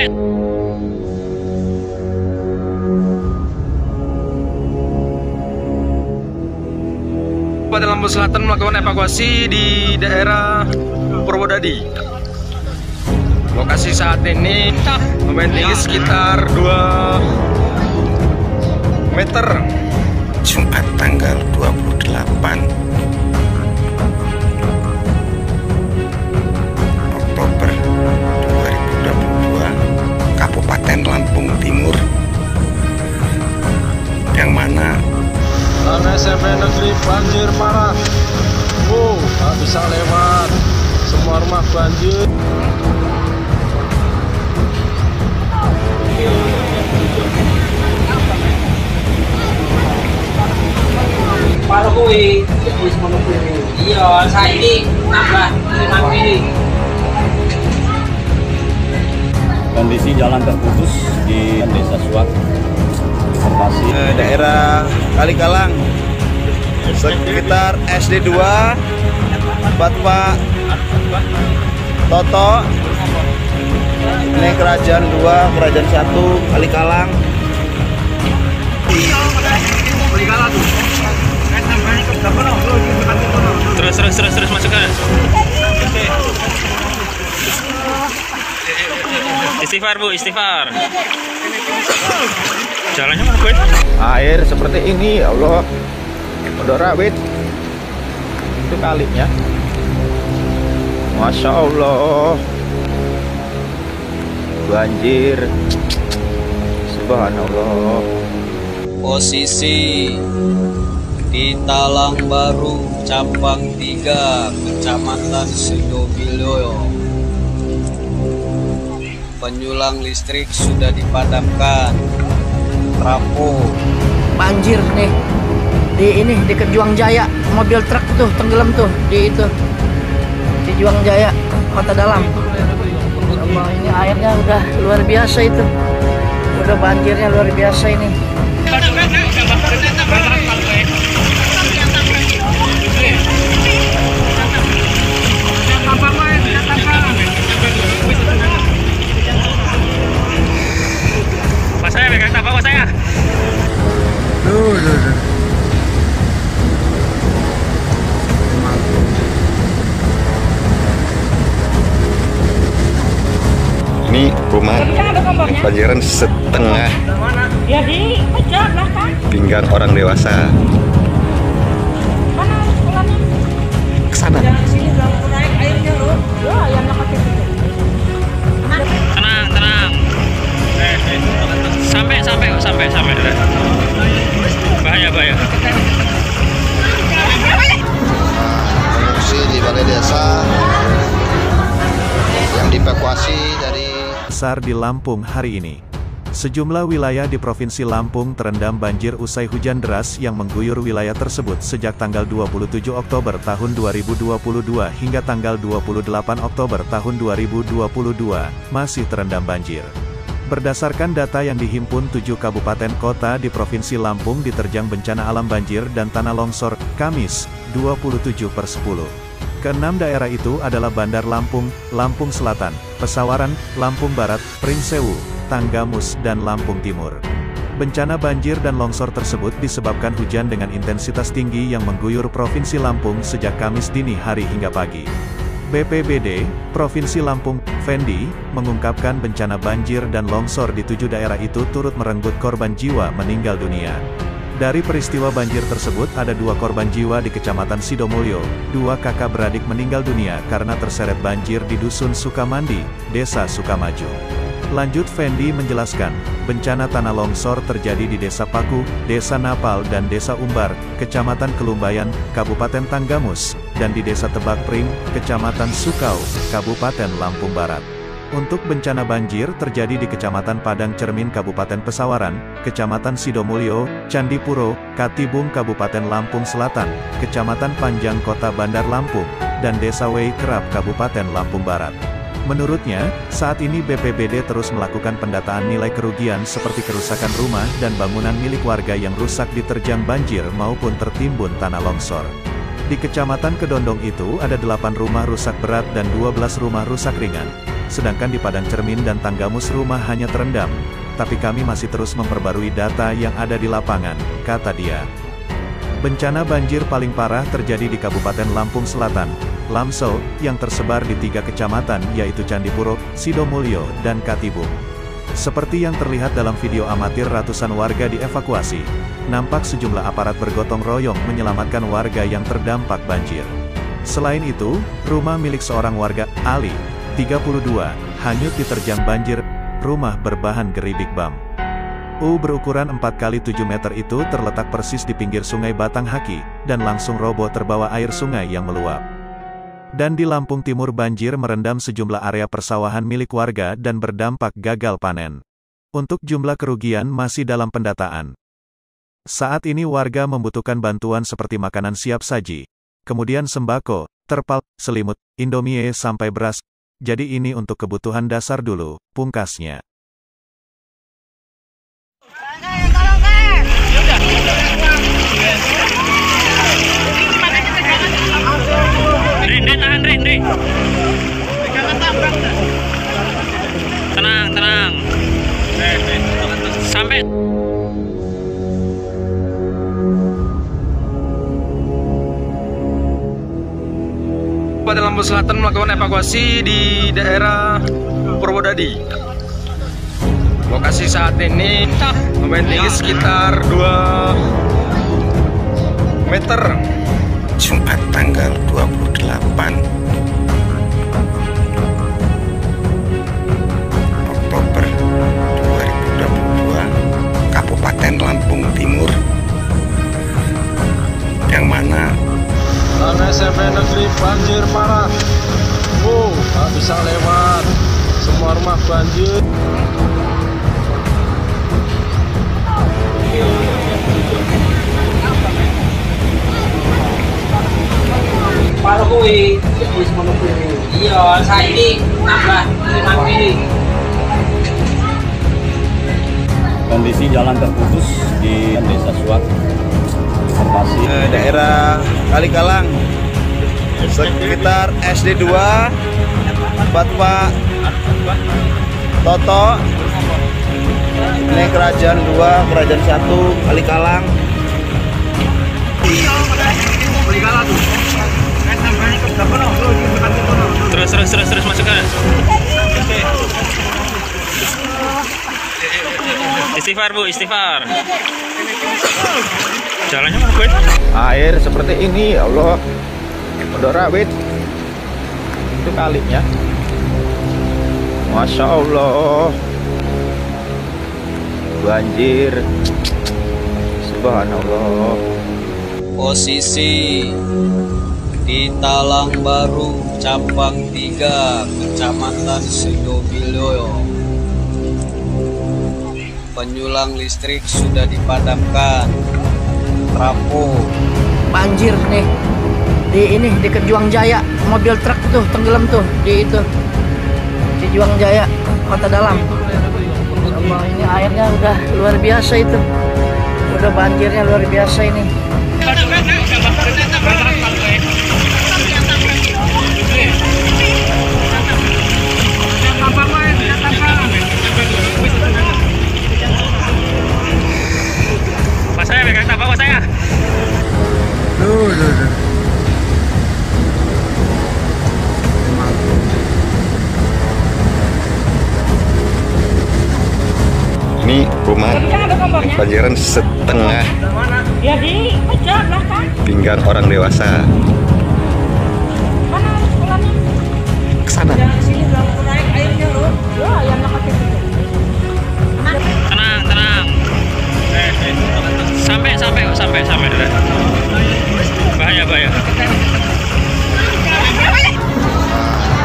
sampai. Kabupaten Lampung Selatan melakukan evakuasi di daerah Purwodadi. Lokasi saat ini lumayan tinggi sekitar 2 meter. Jumat tanggal 28 Oktober 2022, Kabupaten Lampung Timur, yang mana SMP negeri banjir parah. Nggak bisa lewat, semua rumah banjir. Parah kuwi, wis ngono kuwi. Iya, saiki nambah 5 kili. Kondisi jalan terputus di Desa Suak, Sertasi, Daerah Kalikalang, sekitar SD 2, tempat Pak Toto. Ini Kerajaan 2, Kerajaan 1, Kalikalang. Terus masukkan. Istighfar Bu, istighfar. Jalannya mana Bu? Air seperti ini, ya Allah. Udah rawit. Itu kalinya. Masya Allah. Banjir. Subhanallah. Posisi di Talang Baru, Cabang 3, Kecamatan Sidobilyo. Penyulang listrik sudah dipadamkan. Trafo. Banjir nih. Di Juang Jaya, mobil truk tuh tenggelam tuh di Juang Jaya, Kota Dalam. Ini airnya udah luar biasa itu. Udah banjirnya luar biasa ini. Mas saya pegang apa Mas saya? ini rumah banjiran setengah pinggang orang dewasa. Ke sana. Tenang. Sampai. Bahaya. Pengungsi di balai desa yang dievakuasi dari besar di Lampung hari ini. Sejumlah wilayah di Provinsi Lampung terendam banjir usai hujan deras yang mengguyur wilayah tersebut sejak tanggal 27 Oktober tahun 2022 hingga tanggal 28 Oktober tahun 2022, masih terendam banjir. Berdasarkan data yang dihimpun 7 kabupaten kota di Provinsi Lampung diterjang bencana alam banjir dan tanah longsor, Kamis, 27/10. Keenam daerah itu adalah Bandar Lampung, Lampung Selatan, Pesawaran, Lampung Barat, Pringsewu, Tanggamus, dan Lampung Timur. Bencana banjir dan longsor tersebut disebabkan hujan dengan intensitas tinggi yang mengguyur Provinsi Lampung sejak Kamis dini hari hingga pagi. BPBD, Provinsi Lampung, Fendi, mengungkapkan bencana banjir dan longsor di 7 daerah itu turut merenggut korban jiwa meninggal dunia. Dari peristiwa banjir tersebut ada 2 korban jiwa di Kecamatan Sidomulyo, 2 kakak beradik meninggal dunia karena terseret banjir di Dusun Sukamandi, Desa Sukamaju. Lanjut Fendi menjelaskan, bencana tanah longsor terjadi di Desa Paku, Desa Napal dan Desa Umbar, Kecamatan Kelumbayan, Kabupaten Tanggamus, dan di Desa Tebak Pring, Kecamatan Sukau, Kabupaten Lampung Barat. Untuk bencana banjir terjadi di Kecamatan Padang Cermin Kabupaten Pesawaran, Kecamatan Sidomulyo, Candipuro, Katibung Kabupaten Lampung Selatan, Kecamatan Panjang Kota Bandar Lampung, dan Desa Wei Kerap Kabupaten Lampung Barat. Menurutnya, saat ini BPBD terus melakukan pendataan nilai kerugian seperti kerusakan rumah dan bangunan milik warga yang rusak diterjang banjir maupun tertimbun tanah longsor. Di Kecamatan Kedondong itu ada 8 rumah rusak berat dan 12 rumah rusak ringan. sedangkan di Padang Cermin dan Tanggamus rumah hanya terendam. Tapi kami masih terus memperbarui data yang ada di lapangan, kata dia. Bencana banjir paling parah terjadi di Kabupaten Lampung Selatan, Lamsel, yang tersebar di 3 kecamatan yaitu Candipuro, Sidomulyo, dan Katibung. Seperti yang terlihat dalam video amatir, ratusan warga dievakuasi. Nampak sejumlah aparat bergotong royong menyelamatkan warga yang terdampak banjir. Selain itu, rumah milik seorang warga, Ali, 32, hanyut diterjang banjir. Rumah berbahan geribik bam berukuran 4x7 meter itu terletak persis di pinggir sungai Batang Haki, dan langsung roboh terbawa air sungai yang meluap. Dan di Lampung Timur banjir merendam sejumlah area persawahan milik warga dan berdampak gagal panen. Untuk jumlah kerugian masih dalam pendataan. Saat ini warga membutuhkan bantuan seperti makanan siap saji, kemudian sembako, terpal, selimut, indomie sampai beras. Jadi ini untuk kebutuhan dasar dulu, pungkasnya. Rindri, tahan Rindri. Tenang, tenang. Sampai. Kabupaten Lampung Selatan melakukan evakuasi di daerah Purwodadi. Lokasi saat ini memiliki sekitar 2 meter. Jumat tanggal 28 Oktober 2022, Kabupaten Lampung Timur, yang mana SMP negeri banjir parah. Nggak bisa lewat. Semua rumah banjir. Kalau kui, iya, saya ini nambah 5 kali. Kondisi jalan terputus di Desa Suak, Bekasi, Daerah Kalikalang, sekitar SD 2, Bapak Toto, ini Kerajaan 2, Kerajaan 1, Kalikalang. Terus masukkan. Istighfar Bu, istighfar. Jalannya mana gue? Air seperti ini, ya Allah. Udah rawit. Itu kalinya. Masya Allah. Banjir. Subhanallah. Posisi di Talang Baru, Cabang 3, Kecamatan Sidomulyo. Penyulang listrik sudah dipadamkan. Trafo. Banjir nih. Di Kejuang Jaya, mobil truk tuh tenggelam tuh di itu. Di Juang Jaya, Kota Dalam. Allah, ini airnya udah luar biasa itu. Udah banjirnya luar biasa ini. Mas saya pegang tapak mas saya. ini rumah banjiran setengah pinggang orang dewasa. Kesana. Tenang, tenang. Sampai. Bahaya.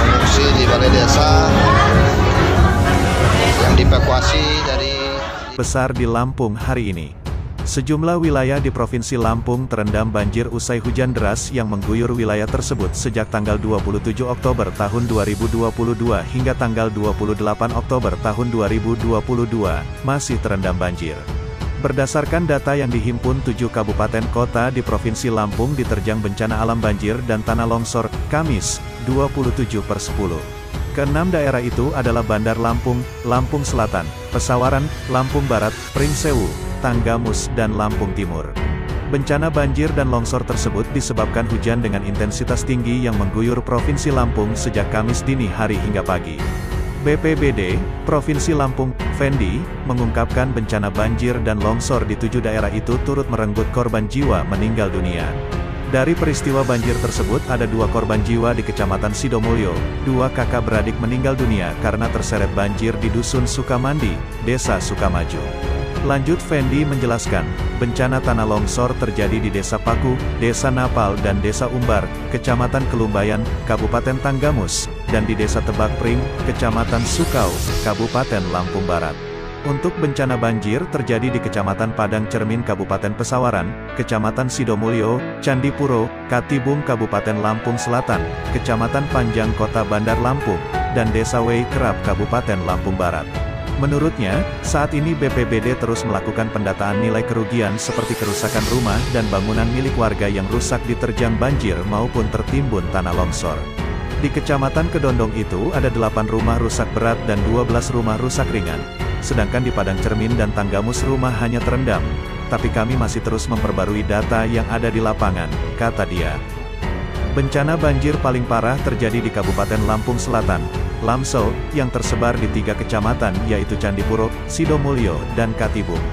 Pengungsi di balai desa yang dievakuasi dari besar di Lampung hari ini. Sejumlah wilayah di Provinsi Lampung terendam banjir usai hujan deras yang mengguyur wilayah tersebut sejak tanggal 27 Oktober tahun 2022 hingga tanggal 28 Oktober tahun 2022, masih terendam banjir. Berdasarkan data yang dihimpun 7 kabupaten kota di Provinsi Lampung diterjang bencana alam banjir dan tanah longsor, Kamis, 27/10. Keenam daerah itu adalah Bandar Lampung, Lampung Selatan, Pesawaran, Lampung Barat, Pringsewu, Tanggamus, dan Lampung Timur. Bencana banjir dan longsor tersebut disebabkan hujan dengan intensitas tinggi yang mengguyur Provinsi Lampung sejak Kamis dini hari hingga pagi. BPBD, Provinsi Lampung, Fendi, mengungkapkan bencana banjir dan longsor di 7 daerah itu turut merenggut korban jiwa meninggal dunia. Dari peristiwa banjir tersebut ada 2 korban jiwa di Kecamatan Sidomulyo, 2 kakak beradik meninggal dunia karena terseret banjir di Dusun Sukamandi, Desa Sukamaju. Lanjut Fendi menjelaskan, bencana tanah longsor terjadi di Desa Paku, Desa Napal dan Desa Umbar, Kecamatan Kelumbayan, Kabupaten Tanggamus, dan di Desa Tebak Pring, Kecamatan Sukau, Kabupaten Lampung Barat. Untuk bencana banjir terjadi di Kecamatan Padang Cermin Kabupaten Pesawaran, Kecamatan Sidomulyo, Candipuro, Katibung Kabupaten Lampung Selatan, Kecamatan Panjang Kota Bandar Lampung, dan Desa Wei Kerap Kabupaten Lampung Barat. Menurutnya, saat ini BPBD terus melakukan pendataan nilai kerugian seperti kerusakan rumah dan bangunan milik warga yang rusak diterjang banjir maupun tertimbun tanah longsor. Di Kecamatan Kedondong itu ada 8 rumah rusak berat dan 12 rumah rusak ringan. Sedangkan di Padang Cermin dan Tanggamus rumah hanya terendam. Tapi kami masih terus memperbarui data yang ada di lapangan, kata dia. Bencana banjir paling parah terjadi di Kabupaten Lampung Selatan, Lamsel, yang tersebar di 3 kecamatan yaitu Candipuro, Sidomulyo, dan Katibung.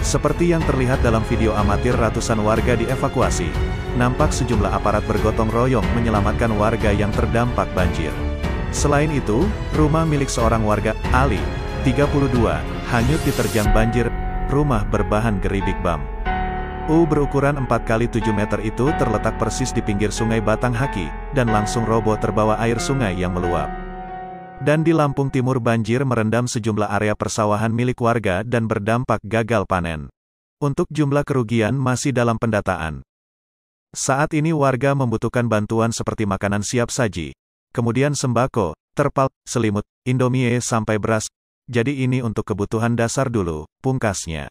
Seperti yang terlihat dalam video amatir, ratusan warga dievakuasi. Nampak sejumlah aparat bergotong royong menyelamatkan warga yang terdampak banjir. Selain itu, rumah milik seorang warga, Ali, 32, hanyut diterjang banjir. Rumah berbahan geribik bam berukuran 4x7 meter itu terletak persis di pinggir Sungai Batanghaki, dan langsung roboh terbawa air sungai yang meluap. Dan di Lampung Timur banjir merendam sejumlah area persawahan milik warga dan berdampak gagal panen. Untuk jumlah kerugian masih dalam pendataan. Saat ini warga membutuhkan bantuan seperti makanan siap saji, kemudian sembako, terpal, selimut, Indomie sampai beras. Jadi ini untuk kebutuhan dasar dulu, pungkasnya.